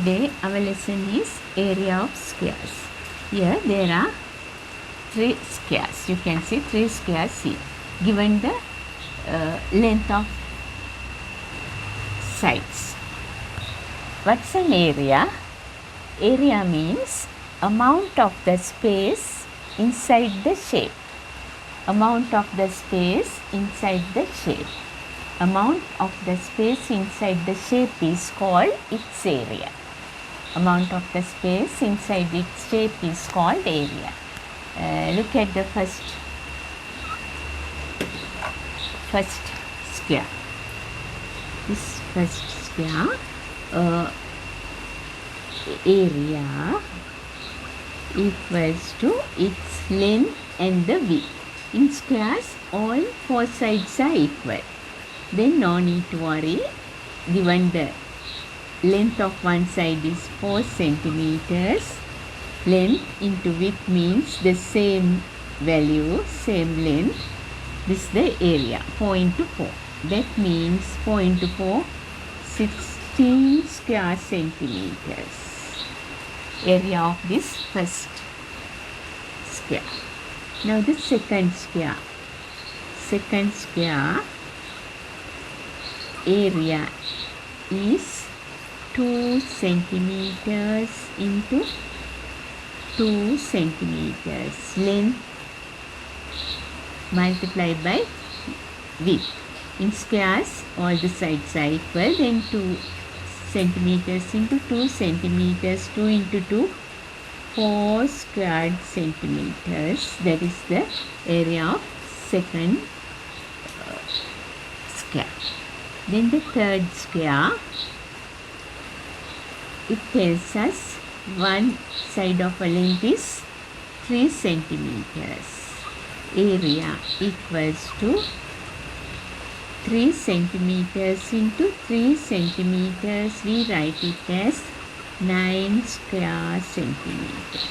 Today our lesson is area of squares. Here there are 3 squares. You can see 3 squares here. Given the length of sides. What's an area? Area means amount of the space inside the shape. Amount of the space inside the shape. Amount of the space inside the shape is called its area. Amount of the space inside its shape is called area. Look at the first square. This first square area equals to its length and the width. In squares, all 4 sides are equal. Then no need to worry. Given the length of one side is 4 centimeters, length into width means the same value, same length. This is the area, 4 into 4. That means 4 into 4, 16 square centimeters. Area of this first square. Now the second square. Second square area is 2 centimeters into 2 centimeters. Length multiplied by width. In squares, all the sides are equal. Then 2 centimeters into 2 centimeters. 2 into 2, 4 squared centimeters. That is the area of second square. Then the third square, it tells us one side of a length is 3 centimeters. Area equals to 3 centimeters into 3 centimeters. We write it as 9 square centimeters.